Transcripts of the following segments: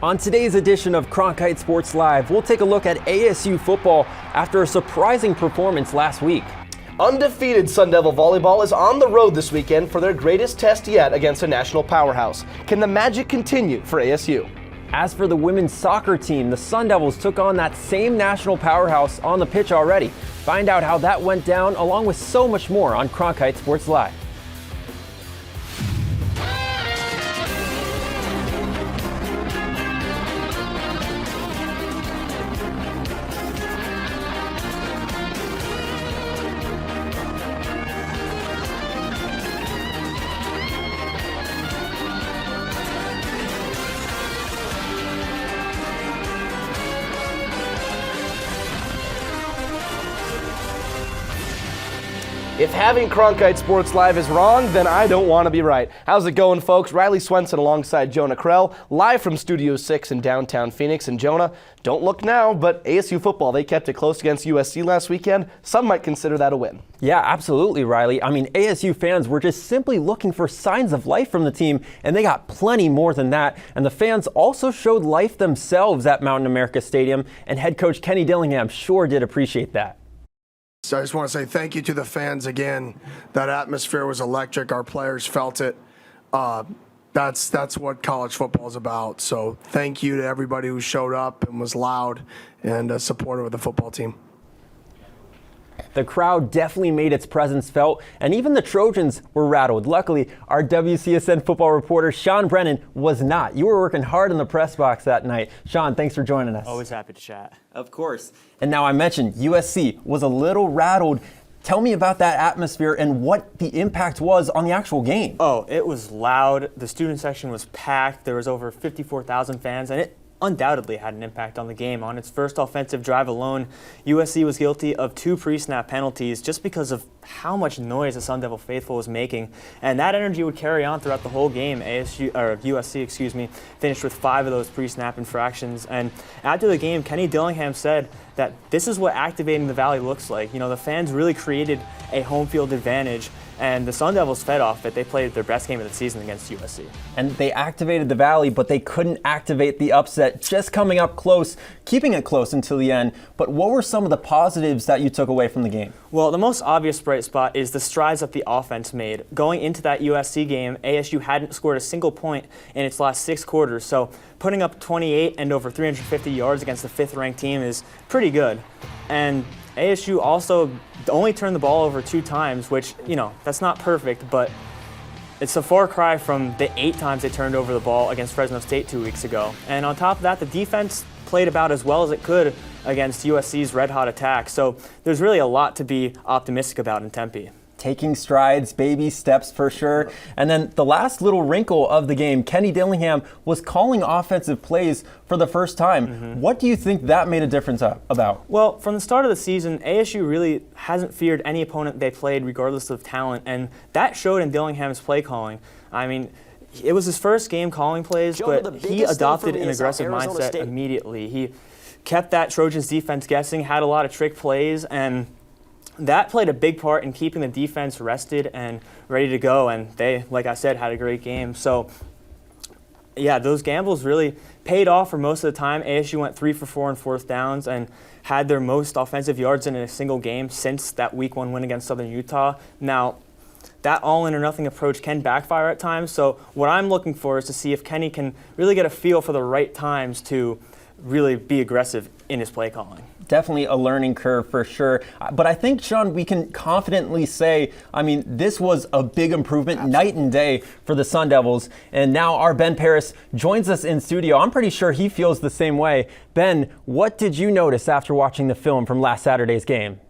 On today's edition of Cronkite Sports Live, we'll take a look at ASU football after a surprising performance last week. Undefeated Sun Devil Volleyball is on the road this weekend for their greatest test yet against a national powerhouse. Can the magic continue for ASU? As for the women's soccer team, the Sun Devils took on that same national powerhouse on the pitch already. Find out how that went down, along with so much more on Cronkite Sports Live. If having Cronkite Sports Live is wrong, then I don't want to be right. How's it going, folks? Riley Swenson alongside Jonah Krell, live from Studio 6 in downtown Phoenix. And Jonah, don't look now, but ASU football, they kept it close against USC last weekend. Some might consider that a win. Yeah, absolutely, Riley. I mean, ASU fans were just simply looking for signs of life from the team, and they got plenty more than that. And the fans also showed life themselves at Mountain America Stadium, and head coach Kenny Dillingham sure did appreciate that. So I just want to say thank you to the fans again. That atmosphere was electric. Our players felt it. That's what college football is about. So thank you to everybody who showed up and was loud and supportive of the football team. The crowd definitely made its presence felt, and even the Trojans were rattled. Luckily, our WCSN football reporter, Sean Brennan, was not. You were working hard in the press box that night. Sean, thanks for joining us. Always happy to chat. Of course. And now I mentioned USC was a little rattled. Tell me about that atmosphere and what the impact was on the actual game. Oh, it was loud. The student section was packed. There was over 54,000 fans, and it undoubtedly had an impact on the game. On its first offensive drive alone, USC was guilty of 2 pre-snap penalties just because of how much noise the Sun Devil faithful was making, and that energy would carry on throughout the whole game. USC, finished with 5 of those pre-snap infractions, and after the game, Kenny Dillingham said that this is what activating the Valley looks like. You know, the fans really created a home field advantage, and the Sun Devils fed off it. They played their best game of the season against USC. And they activated the Valley, but they couldn't activate the upset, just coming up close, keeping it close until the end. But what were some of the positives that you took away from the game? Well, the most obvious bright spot is the strides that the offense made. Going into that USC game, ASU hadn't scored a single point in its last 6 quarters, so putting up 28 and over 350 yards against the 5th-ranked team is pretty good. And ASU also only turned the ball over 2 times, which, you know, that's not perfect, but it's a far cry from the 8 times they turned over the ball against Fresno State 2 weeks ago. And on top of that, the defense played about as well as it could against USC's red-hot attack. So there's really a lot to be optimistic about in Tempe. Taking strides, baby steps for sure. And then the last little wrinkle of the game, Kenny Dillingham was calling offensive plays for the first time. What do you think that made a difference about? Well, from the start of the season, ASU really hasn't feared any opponent they played regardless of talent, and that showed in Dillingham's play calling. I mean, it was his first game calling plays, but he adopted an aggressive mindset immediately. He kept that Trojans defense guessing, had a lot of trick plays, and that played a big part in keeping the defense rested and ready to go, and they, like I said, had a great game. So, yeah, those gambles really paid off for most of the time. ASU went 3 for 4 on 4th downs and had their most offensive yards in a single game since that Week 1 win against Southern Utah. Now, that all-in-or-nothing approach can backfire at times, so what I'm looking for is to see if Kenny can really get a feel for the right times to really be aggressive in his play calling. Definitely a learning curve for sure. But I think, Sean, we can confidently say, I mean, this was a big improvement, night and day for the Sun Devils. And now our Ben Paris joins us in studio. I'm pretty sure he feels the same way. Ben, what did you notice after watching the film from last Saturday's game?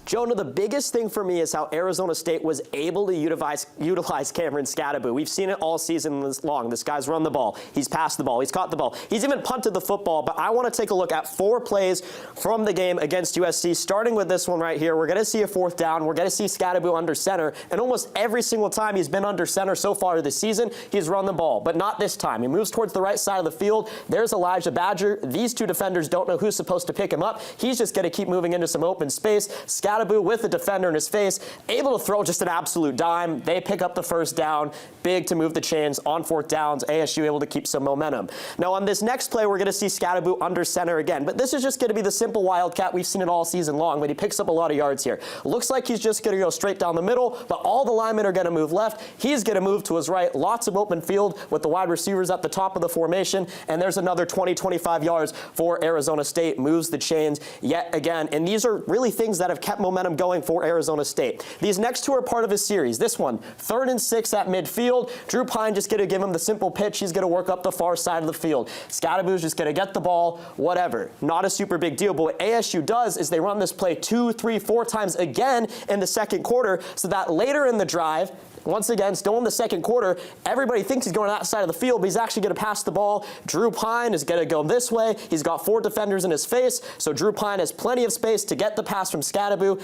Jonah, the biggest thing for me is how Arizona State was able to utilize Cameron Scadaboo. We've seen it all season long. This guy's run the ball. He's passed the ball. He's caught the ball. He's even punted the football. But I want to take a look at 4 plays from the game against USC, starting with this one right here. We're going to see a 4th down. We're going to see Scadaboo under center. And almost every single time he's been under center so far this season, he's run the ball. But not this time. He moves towards the right side of the field. There's Elijah Badger. These 2 defenders don't know who's supposed to pick him up. He's just going to keep moving into some open space. Scadaboo with the defender in his face, able to throw just an absolute dime. They pick up the first down, big to move the chains on 4th downs. ASU able to keep some momentum. Now on this next play, we're going to see Scadaboo under center again, but this is just going to be the simple Wildcat. We've seen it all season long, but he picks up a lot of yards here. Looks like he's just going to go straight down the middle, but all the linemen are going to move left. He's going to move to his right. Lots of open field with the wide receivers at the top of the formation, and there's another 20-25 yards for Arizona State. Moves the chains yet again, and these are really things that have kept momentum going for Arizona State. These next two are part of his series. This one, 3rd and 6 at midfield. Drew Pine just going to give him the simple pitch. He's going to work up the far side of the field. Scadaboo's just going to get the ball, whatever. Not a super big deal, but what ASU does is they run this play 2, 3, 4 times again in the second quarter, so that later in the drive, once again, still in the second quarter, everybody thinks he's going to that side of the field, but he's actually going to pass the ball. Drew Pine is going to go this way. He's got 4 defenders in his face, so Drew Pine has plenty of space to get the pass from Scadaboo,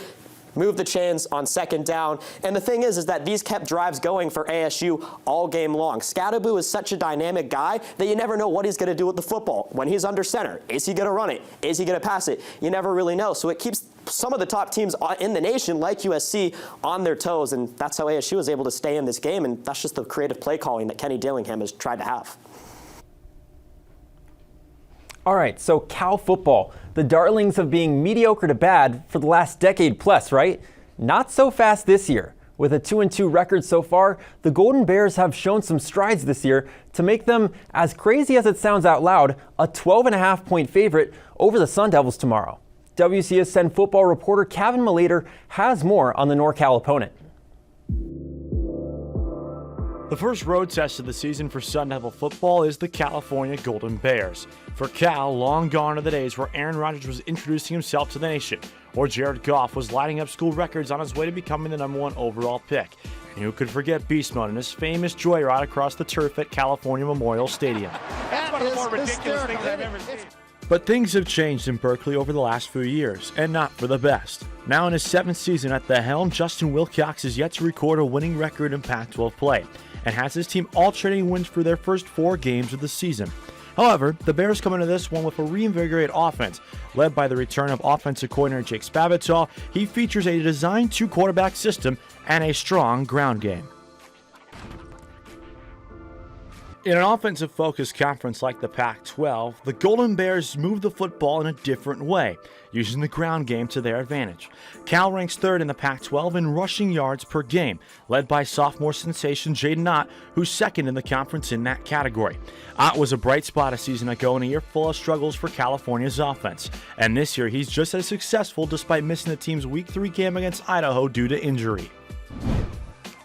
move the chains on 2nd down. And the thing is that these kept drives going for ASU all game long. Scadaboo is such a dynamic guy that you never know what he's going to do with the football. When he's under center, is he going to run it? Is he going to pass it? You never really know. So it keeps some of the top teams in the nation, like USC, on their toes, and that's how ASU was able to stay in this game, and that's just the creative play calling that Kenny Dillingham has tried to have. All right, so Cal football, the darlings of being mediocre to bad for the last decade plus, right? Not so fast this year. With a 2-2 record so far, the Golden Bears have shown some strides this year to make them, as crazy as it sounds out loud, a 12.5-point favorite over the Sun Devils tomorrow. WCSN football reporter Kevin Malater has more on the NorCal opponent. The first road test of the season for Sun Devil football is the California Golden Bears. For Cal, long gone are the days where Aaron Rodgers was introducing himself to the nation, or Jared Goff was lighting up school records on his way to becoming the #1 overall pick. And who could forget Beast Mode and his famous joyride across the turf at California Memorial Stadium. That's one of the more ridiculous things I've ever seen. But things have changed in Berkeley over the last few years, and not for the best. Now in his 7th season at the helm, Justin Wilcox is yet to record a winning record in Pac-12 play, and has his team alternating wins for their first 4 games of the season. However, the Bears come into this one with a reinvigorated offense. Led by the return of offensive coordinator Jake Spavital, he features a designed 2-quarterback system and a strong ground game. In an offensive-focused conference like the Pac-12, the Golden Bears move the football in a different way, using the ground game to their advantage. Cal ranks 3rd in the Pac-12 in rushing yards per game, led by sophomore sensation Jaden Ott, who's 2nd in the conference in that category. Ott was a bright spot a season ago in a year full of struggles for California's offense, and this year he's just as successful despite missing the team's Week 3 game against Idaho due to injury.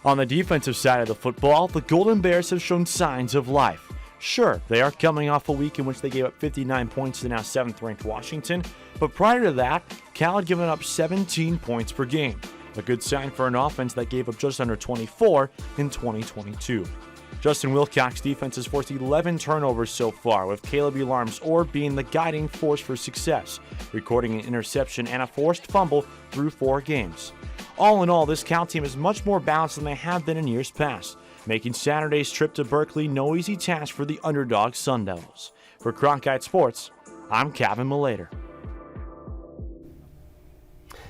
On the defensive side of the football, the Golden Bears have shown signs of life. Sure, they are coming off a week in which they gave up 59 points to now 7th-ranked Washington, but prior to that, Cal had given up 17 points per game, a good sign for an offense that gave up just under 24 in 2022. Justin Wilcox's defense has forced 11 turnovers so far, with Caleb Elarm's Orr being the guiding force for success, recording an interception and a forced fumble through 4 games. All in all, this Cal team is much more balanced than they have been in years past, making Saturday's trip to Berkeley no easy task for the underdog Sun Devils. For Cronkite Sports, I'm Kevin Malater.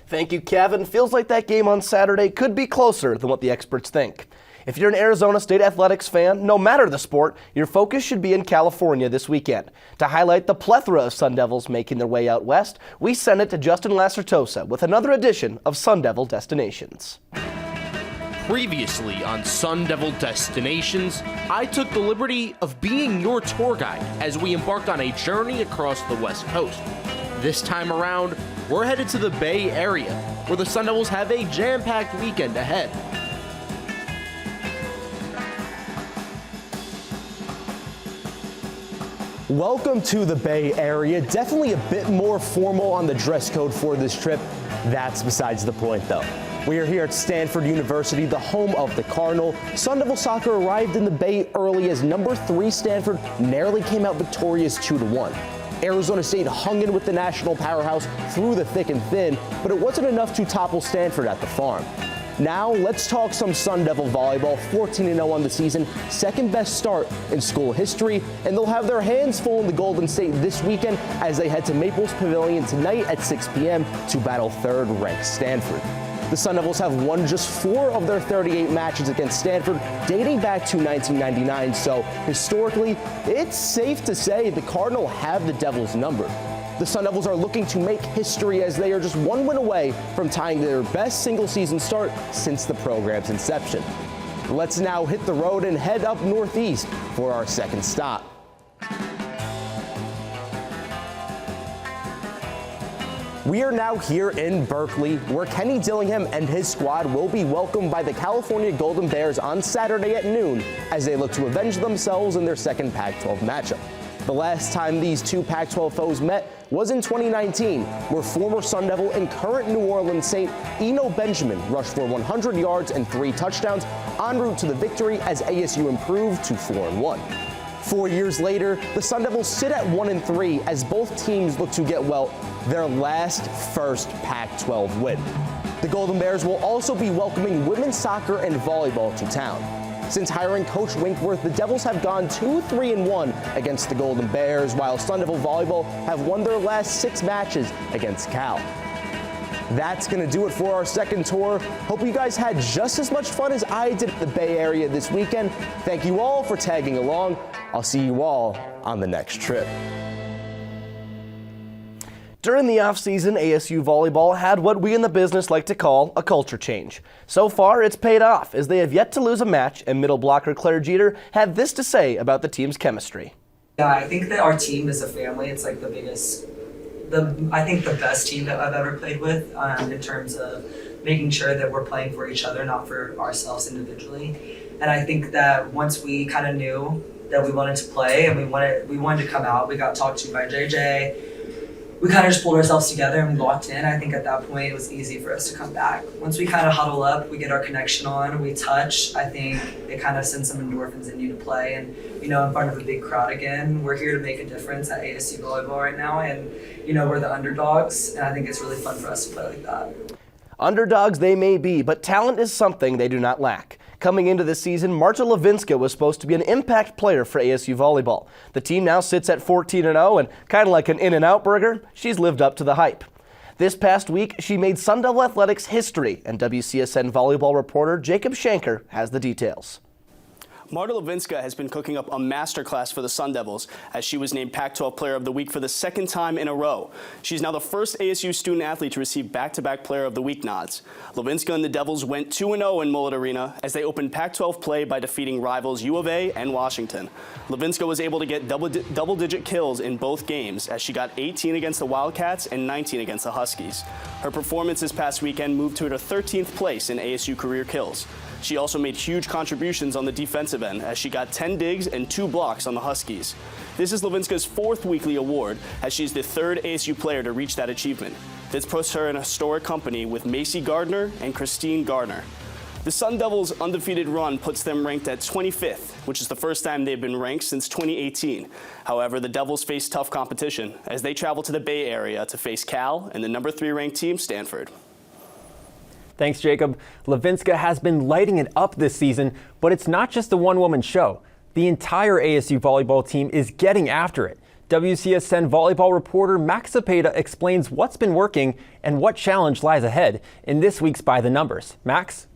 Thank you, Kevin. Feels like that game on Saturday could be closer than what the experts think. If you're an Arizona State athletics fan, no matter the sport, your focus should be in California this weekend. To highlight the plethora of Sun Devils making their way out west, we send it to Justin Lacertosa with another edition of Sun Devil Destinations. Previously on Sun Devil Destinations, I took the liberty of being your tour guide as we embarked on a journey across the West Coast. This time around, we're headed to the Bay Area, where the Sun Devils have a jam-packed weekend ahead. Welcome to the Bay Area. Definitely a bit more formal on the dress code for this trip. That's besides the point, though. We are here at Stanford University, the home of the Cardinal. Sun Devil Soccer arrived in the Bay early as number 3 Stanford narrowly came out victorious 2-1. Arizona State hung in with the national powerhouse through the thick and thin, but it wasn't enough to topple Stanford at the Farm. Now let's talk some Sun Devil volleyball. 14-0 on the season, second best start in school history, and they'll have their hands full in the Golden State this weekend as they head to Maples Pavilion tonight at 6 p.m. to battle third-ranked Stanford. The Sun Devils have won just 4 of their 38 matches against Stanford, dating back to 1999, so historically, it's safe to say the Cardinal have the Devils' number. The Sun Devils are looking to make history as they are just 1 win away from tying their best single-season start since the program's inception. Let's now hit the road and head up northeast for our second stop. We are now here in Berkeley, where Kenny Dillingham and his squad will be welcomed by the California Golden Bears on Saturday at noon as they look to avenge themselves in their second Pac-12 matchup. The last time these two Pac-12 foes met was in 2019, where former Sun Devil and current New Orleans Saint Eno Benjamin rushed for 100 yards and 3 touchdowns en route to the victory as ASU improved to 4-1. 4 years later, the Sun Devils sit at 1-3 as both teams look to get, well, their first Pac-12 win. The Golden Bears will also be welcoming women's soccer and volleyball to town. Since hiring Coach Winkworth, the Devils have gone 2-3-1 against the Golden Bears, while Sun Devil volleyball have won their last 6 matches against Cal. That's going to do it for our second tour. Hope you guys had just as much fun as I did at the Bay Area this weekend. Thank you all for tagging along. I'll see you all on the next trip. During the offseason, ASU Volleyball had what we in the business like to call a culture change. So far, it's paid off, as they have yet to lose a match, and middle blocker Claire Jeter had this to say about the team's chemistry. Yeah, I think that our team is a family. It's like I think the best team that I've ever played with in terms of making sure that we're playing for each other, not for ourselves individually. And I think that once we kind of knew that we wanted to play and we wanted to come out, we got talked to by JJ. We kind of just pulled ourselves together and we locked in. I think at that point it was easy for us to come back. Once we kind of huddle up, we get our connection on, we touch, I think it kind of sends some endorphins in you to play. And, in front of a big crowd again, we're here to make a difference at ASU Volleyball right now. And, we're the underdogs, and I think it's really fun for us to play like that. Underdogs they may be, but talent is something they do not lack. Coming into this season, Marta Levinska was supposed to be an impact player for ASU Volleyball. The team now sits at 14-0, and kind of like an In-N-Out burger, she's lived up to the hype. This past week, she made Sun Devil Athletics history, and WCSN volleyball reporter Jacob Shanker has the details. Marta Levinska has been cooking up a masterclass for the Sun Devils as she was named Pac-12 Player of the Week for the 2nd time in a row. She's now the first ASU student athlete to receive back-to-back Player of the Week nods. Levinska and the Devils went 2-0 in Mullet Arena as they opened Pac-12 play by defeating rivals U of A and Washington. Levinska was able to get double-digit kills in both games as she got 18 against the Wildcats and 19 against the Huskies. Her performance this past weekend moved to her 13th place in ASU career kills. She also made huge contributions on the defensive end as she got 10 digs and 2 blocks on the Huskies. This is Levinska's 4th weekly award as she's the 3rd ASU player to reach that achievement. This puts her in a historic company with Macy Gardner and Christine Gardner. The Sun Devils' undefeated run puts them ranked at 25th, which is the first time they've been ranked since 2018. However, the Devils face tough competition as they travel to the Bay Area to face Cal and the number 3 ranked team, Stanford. Thanks, Jacob. Levinska has been lighting it up this season, but it's not just a one-woman show. The entire ASU volleyball team is getting after it. WCSN volleyball reporter Max Cepeda explains what's been working and what challenge lies ahead in this week's By the Numbers. Max?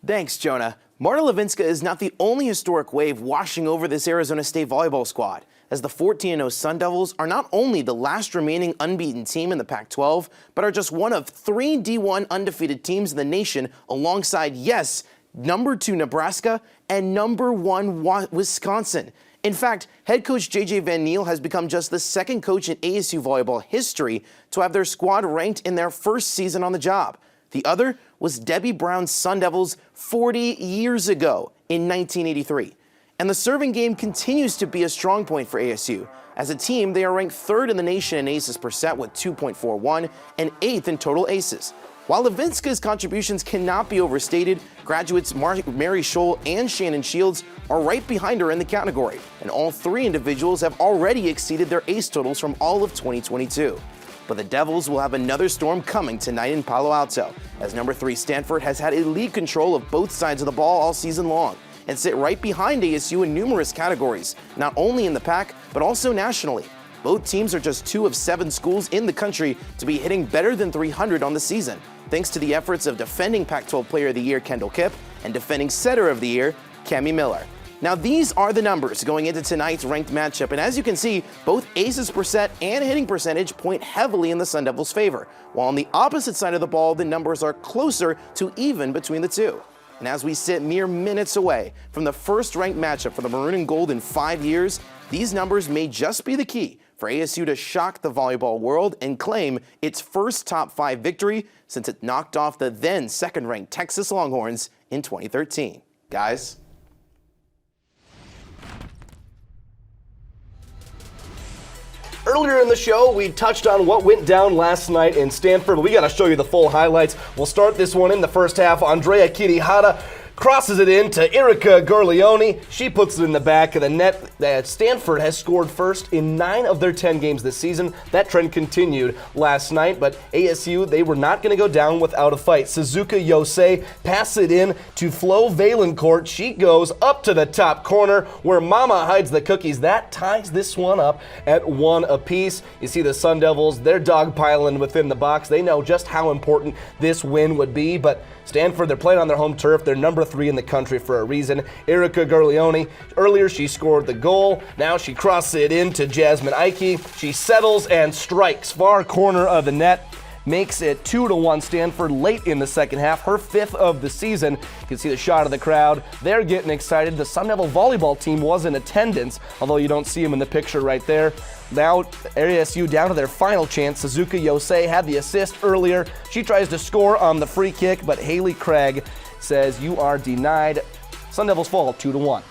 Thanks, Jonah. Marta Levinska is not the only historic wave washing over this Arizona State volleyball squad, as the 14-0 Sun Devils are not only the last remaining unbeaten team in the Pac-12, but are just one of 3 D1 undefeated teams in the nation alongside, yes, number 2 Nebraska and number 1 Wisconsin. In fact, head coach JJ Van Niel has become just the 2nd coach in ASU volleyball history to have their squad ranked in their first season on the job. The other was Debbie Brown's Sun Devils 40 years ago in 1983. And the serving game continues to be a strong point for ASU. As a team, they are ranked 3rd in the nation in aces per set with 2.41 and 8th in total aces. While Levinska's contributions cannot be overstated, graduates Mary Scholl and Shannon Shields are right behind her in the category, and all 3 individuals have already exceeded their ace totals from all of 2022. But the Devils will have another storm coming tonight in Palo Alto, as number 3 Stanford has had elite control of both sides of the ball all season long and sit right behind ASU in numerous categories, not only in the pack, but also nationally. Both teams are just 2 of 7 schools in the country to be hitting better than 300 on the season, thanks to the efforts of defending Pac-12 Player of the Year Kendall Kipp and defending Setter of the Year Cami Miller. Now these are the numbers going into tonight's ranked matchup, and as you can see, both aces per set and hitting percentage point heavily in the Sun Devils' favor, while on the opposite side of the ball, the numbers are closer to even between the two. And as we sit mere minutes away from the first ranked matchup for the Maroon and Gold in 5 years, these numbers may just be the key for ASU to shock the volleyball world and claim its first top 5 victory since it knocked off the then second-ranked Texas Longhorns in 2013. Guys? Earlier in the show, we touched on what went down last night in Stanford. We got to show you the full highlights. We'll start this one in the first half. Andrea Kirihara crosses it in to Erica Gorleone. She puts it in the back of the net. Stanford has scored first in 9 of their 10 games this season. That trend continued last night, but ASU, they were not going to go down without a fight. Suzuka Yosei passes it in to Flo Valencourt. She goes up to the top corner where Mama hides the cookies. That ties this one up at 1 apiece. You see the Sun Devils, they're dogpiling within the box. They know just how important this win would be, but Stanford, they're playing on their home turf. They're number 3 in the country for a reason. Erica Gorleone, earlier she scored the goal. Now she crosses it into Jasmine Ike. She settles and strikes far corner of the net. Makes it 2-1 Stanford late in the second half, her 5th of the season. You can see the shot of the crowd. They're getting excited. The Sun Devil volleyball team was in attendance, although you don't see them in the picture right there. Now ASU down to their final chance. Suzuka Yosei had the assist earlier. She tries to score on the free kick, but Haley Craig says you are denied. Sun Devils fall 2-1.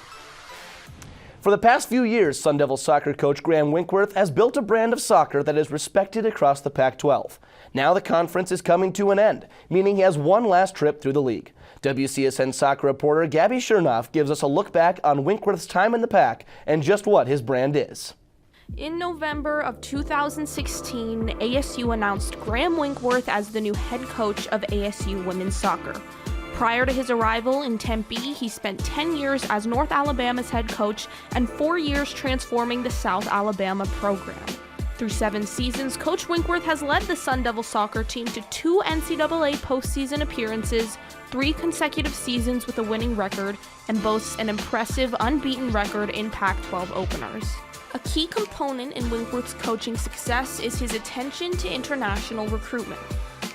For the past few years, Sun Devils soccer coach Graham Winkworth has built a brand of soccer that is respected across the Pac-12. Now the conference is coming to an end, meaning he has one last trip through the league. WCSN soccer reporter Gabby Chernoff gives us a look back on Winkworth's time in the Pac and just what his brand is. In November of 2016, ASU announced Graham Winkworth as the new head coach of ASU women's soccer. Prior to his arrival in Tempe, he spent 10 years as North Alabama's head coach and 4 years transforming the South Alabama program. Through 7 seasons, Coach Winkworth has led the Sun Devil soccer team to 2 NCAA postseason appearances, 3 consecutive seasons with a winning record, and boasts an impressive unbeaten record in Pac-12 openers. A key component in Winkworth's coaching success is his attention to international recruitment.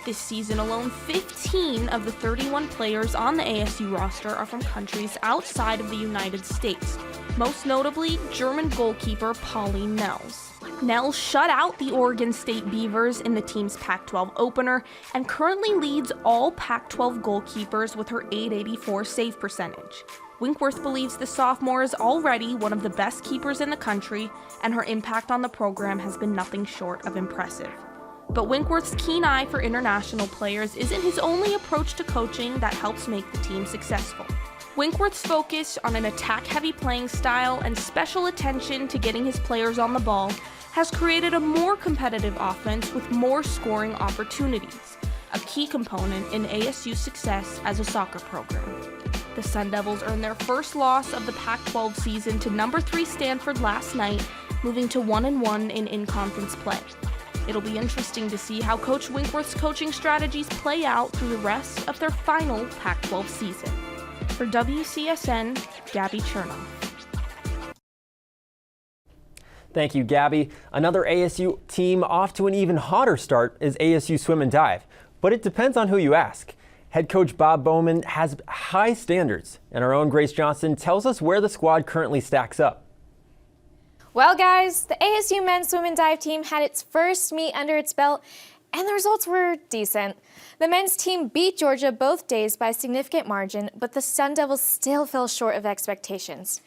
This season alone, 15 of the 31 players on the ASU roster are from countries outside of the United States, most notably German goalkeeper Pauline Nels. Nels shut out the Oregon State Beavers in the team's Pac-12 opener and currently leads all Pac-12 goalkeepers with her .884 save percentage. Winkworth believes the sophomore is already one of the best keepers in the country, and her impact on the program has been nothing short of impressive. But Winkworth's keen eye for international players isn't his only approach to coaching that helps make the team successful. Winkworth's focus on an attack-heavy playing style and special attention to getting his players on the ball has created a more competitive offense with more scoring opportunities, a key component in ASU's success as a soccer program. The Sun Devils earned their first loss of the Pac-12 season to number 3 Stanford last night, moving to 1-1 in in-conference play. It'll be interesting to see how Coach Winkworth's coaching strategies play out through the rest of their final Pac-12 season. For WCSN, Gabby Chernoff. Thank you, Gabby. Another ASU team off to an even hotter start is ASU Swim and Dive, but it depends on who you ask. Head coach Bob Bowman has high standards, and our own Grace Johnson tells us where the squad currently stacks up. Well, guys, the ASU men's swim and dive team had its first meet under its belt, and the results were decent. The men's team beat Georgia both days by a significant margin, but the Sun Devils still fell short of expectations.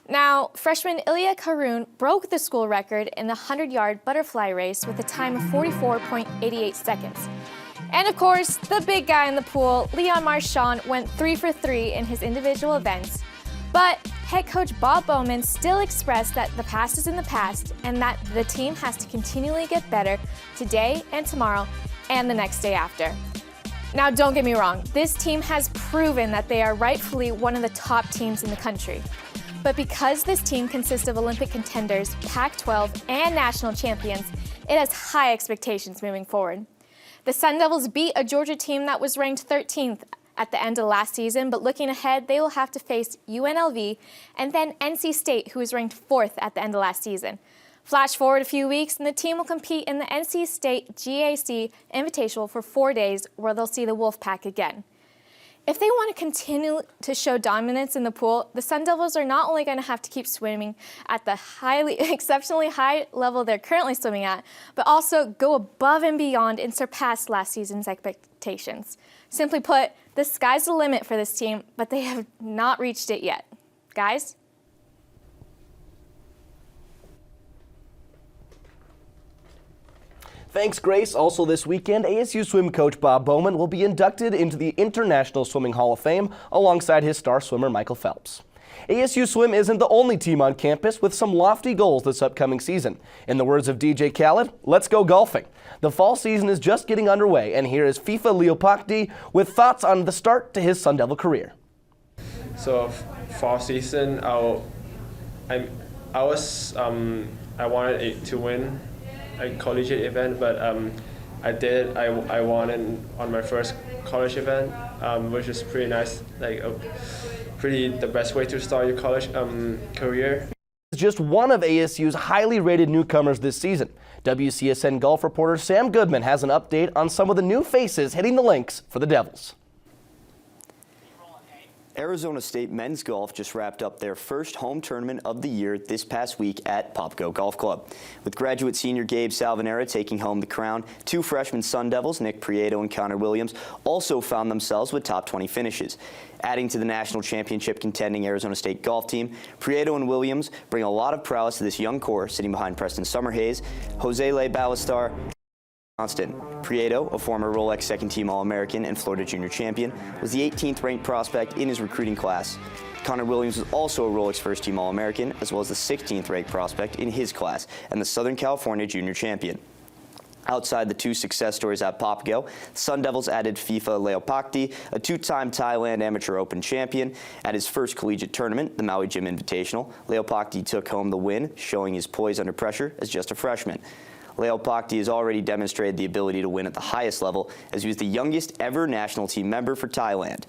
Now, freshman Ilya Karun broke the school record in the 100-yard butterfly race with a time of 44.88 seconds. And of course, the big guy in the pool, Leon Marchand, went 3 for 3 in his individual events. But head coach Bob Bowman still expressed that the past is in the past and that the team has to continually get better today and tomorrow and the next day after. Now, don't get me wrong, this team has proven that they are rightfully one of the top teams in the country. But because this team consists of Olympic contenders, Pac-12, and national champions, it has high expectations moving forward. The Sun Devils beat a Georgia team that was ranked 13th at the end of last season, but looking ahead, they will have to face UNLV and then NC State, who was ranked 4th at the end of last season. Flash forward a few weeks, and the team will compete in the NC State GAC Invitational for 4 days, where they'll see the Wolfpack again. If they want to continue to show dominance in the pool, the Sun Devils are not only going to have to keep swimming at the exceptionally high level they're currently swimming at, but also go above and beyond and surpass last season's expectations. Simply put, the sky's the limit for this team, but they have not reached it yet. Guys? Thanks, Grace. Also this weekend, ASU swim coach Bob Bowman will be inducted into the International Swimming Hall of Fame alongside his star swimmer Michael Phelps. ASU Swim isn't the only team on campus with some lofty goals this upcoming season. In the words of DJ Khaled, let's go golfing. The fall season is just getting underway, and here is FIFA Leopakdi with thoughts on the start to his Sun Devil career. So fall season, I wanted to win a collegiate event, but I won on my first college event, which is pretty nice, the best way to start your college career. Just one of ASU's highly rated newcomers this season. WCSN golf reporter Sam Goodman has an update on some of the new faces hitting the links for the Devils. Arizona State men's golf just wrapped up their first home tournament of the year this past week at Popco Golf Club. With graduate senior Gabe Salvanera taking home the crown, two freshman Sun Devils, Nick Prieto and Connor Williams, also found themselves with top 20 finishes. Adding to the national championship contending Arizona State golf team, Prieto and Williams bring a lot of prowess to this young core sitting behind Preston Summerhays, Jose Le Ballastar, Constant. Prieto, a former Rolex second-team All-American and Florida Junior champion, was the 18th ranked prospect in his recruiting class. Connor Williams was also a Rolex first-team All-American, as well as the 16th ranked prospect in his class and the Southern California Junior champion. Outside the two success stories at Popco, Sun Devils added FIFA Leopakdi, a two-time Thailand Amateur Open champion. At his first collegiate tournament, the Maui Gym Invitational, Leopakdi took home the win, showing his poise under pressure as just a freshman. Leopakdi has already demonstrated the ability to win at the highest level, as he was the youngest ever national team member for Thailand.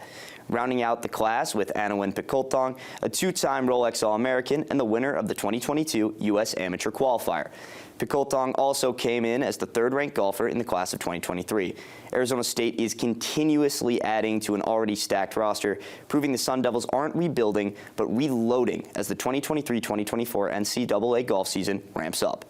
Rounding out the class with Anawin Pikolthong, a two-time Rolex All-American and the winner of the 2022 U.S. Amateur Qualifier. Pikolthong also came in as the third-ranked golfer in the class of 2023. Arizona State is continuously adding to an already stacked roster, proving the Sun Devils aren't rebuilding, but reloading as the 2023-2024 NCAA golf season ramps up.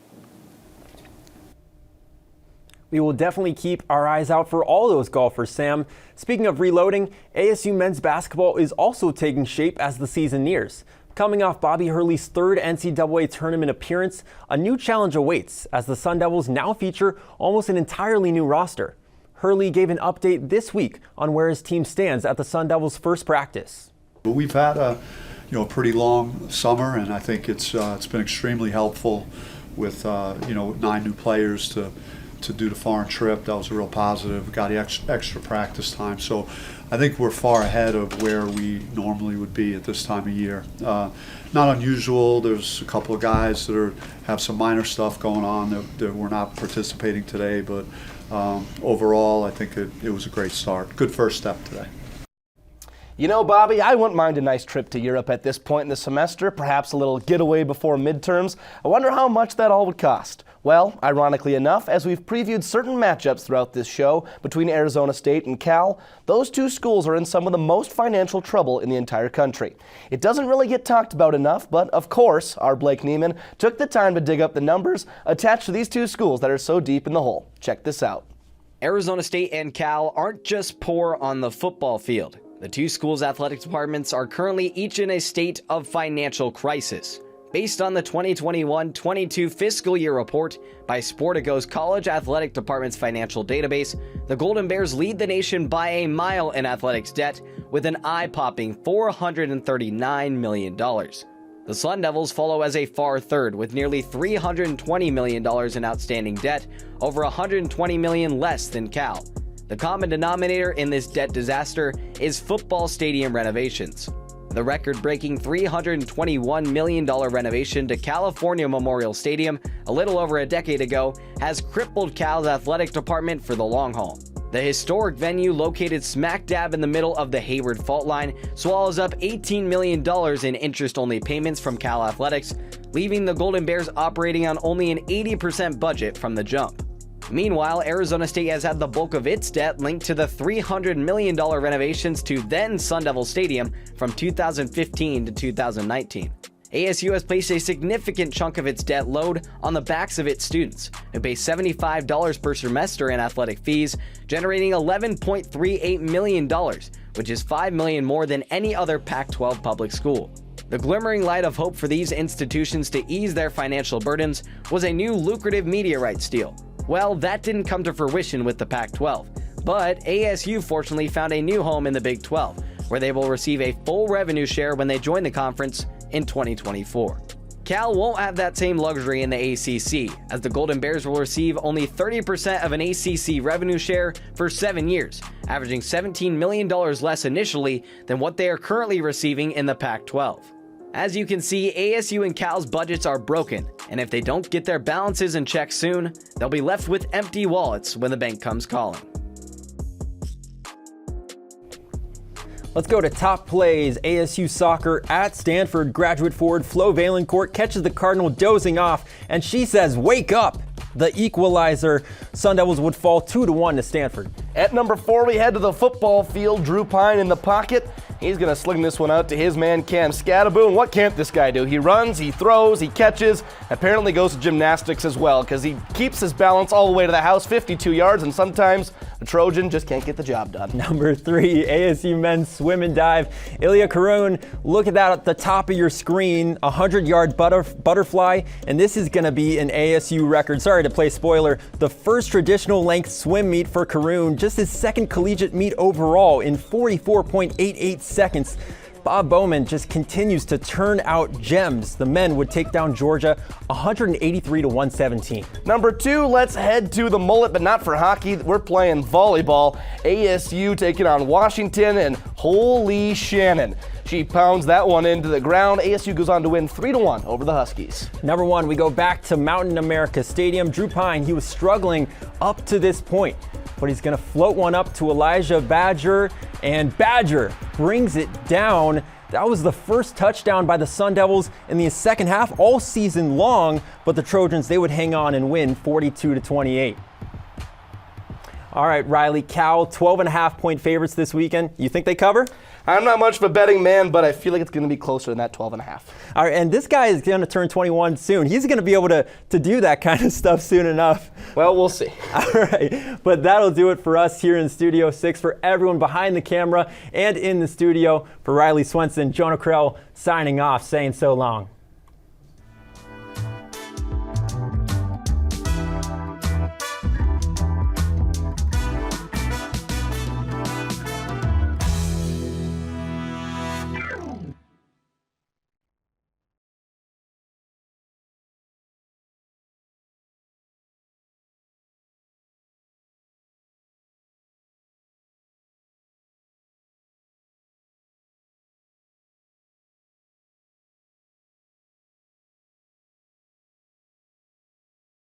We will definitely keep our eyes out for all those golfers, Sam. Speaking of reloading, ASU men's basketball is also taking shape as the season nears. Coming off Bobby Hurley's third NCAA tournament appearance, a new challenge awaits as the Sun Devils now feature almost an entirely new roster. Hurley gave an update this week on where his team stands at the Sun Devils' first practice. We've had a pretty long summer, and I think it's been extremely helpful with 9 new players to do the foreign trip. That was a real positive. Got the extra practice time. So I think we're far ahead of where we normally would be at this time of year. Not unusual. There's a couple of guys that have some minor stuff going on that we're not participating today, but overall I think it was a great start. Good first step today. You know, Bobby, I wouldn't mind a nice trip to Europe at this point in the semester, perhaps a little getaway before midterms. I wonder how much that all would cost. Well, ironically enough, as we've previewed certain matchups throughout this show between Arizona State and Cal, those two schools are in some of the most financial trouble in the entire country. It doesn't really get talked about enough, but of course, our Blake Neiman took the time to dig up the numbers attached to these two schools that are so deep in the hole. Check this out. Arizona State and Cal aren't just poor on the football field. The two schools' athletic departments are currently each in a state of financial crisis. Based on the 2021-22 fiscal year report by Sportico's College Athletic Department's financial database, the Golden Bears lead the nation by a mile in athletics debt with an eye-popping $439 million. The Sun Devils follow as a far third with nearly $320 million in outstanding debt, over $120 million less than Cal. The common denominator in this debt disaster is football stadium renovations. The record-breaking $321 million renovation to California Memorial Stadium a little over a decade ago has crippled Cal's athletic department for the long haul. The historic venue, located smack dab in the middle of the Hayward Fault Line, swallows up $18 million in interest-only payments from Cal Athletics, leaving the Golden Bears operating on only an 80% budget from the jump. Meanwhile, Arizona State has had the bulk of its debt linked to the $300 million renovations to then Sun Devil Stadium from 2015 to 2019. ASU has placed a significant chunk of its debt load on the backs of its students, who pay $75 per semester in athletic fees, generating $11.38 million, which is $5 million more than any other Pac-12 public school. The glimmering light of hope for these institutions to ease their financial burdens was a new lucrative media rights deal. Well, that didn't come to fruition with the Pac-12, but ASU fortunately found a new home in the Big 12, where they will receive a full revenue share when they join the conference in 2024. Cal won't have that same luxury in the ACC, as the Golden Bears will receive only 30% of an ACC revenue share for 7 years, averaging $17 million less initially than what they are currently receiving in the Pac-12. As you can see, ASU and Cal's budgets are broken, and if they don't get their balances in check soon, they'll be left with empty wallets when the bank comes calling. Let's go to top plays. ASU Soccer at Stanford. Graduate forward Flo Valancourt catches the Cardinal dozing off, and she says, "Wake up!" The equalizer. Sun Devils would fall 2-1 to Stanford. At number 4, we head to the football field. Drew Pine in the pocket. He's going to sling this one out to his man Cam Scadaboo. And what can't this guy do? He runs, he throws, he catches, apparently goes to gymnastics as well, because he keeps his balance all the way to the house, 52 yards, and sometimes the Trojan just can't get the job done. Number 3, ASU men's swim and dive. Ilya Karun, look at that at the top of your screen, 100-yard butterfly, and this is going to be an ASU record. Sorry to play spoiler. The first traditional length swim meet for Karun, just his second collegiate meet overall in 44.88 seconds. Bob Bowman just continues to turn out gems. The men would take down Georgia 183-117. Number 2, let's head to the mullet, but not for hockey. We're playing volleyball. ASU taking on Washington, and holy Shannon. She pounds that one into the ground. ASU goes on to win 3-1 over the Huskies. Number 1, we go back to Mountain America Stadium. Drew Pine, he was struggling up to this point, but he's going to float one up to Elijah Badger, and Badger brings it down. That was the first touchdown by the Sun Devils in the second half all season long, but the Trojans, they would hang on and win 42-28. All right, Riley, Cal, 12.5-point favorites this weekend. You think they cover? I'm not much of a betting man, but I feel like it's going to be closer than that 12.5. All right, and this guy is going to turn 21 soon. He's going to be able to do that kind of stuff soon enough. Well, we'll see. All right, but that'll do it for us here in Studio 6. For everyone behind the camera and in the studio, for Riley Swenson, Jonah Krell signing off, saying so long.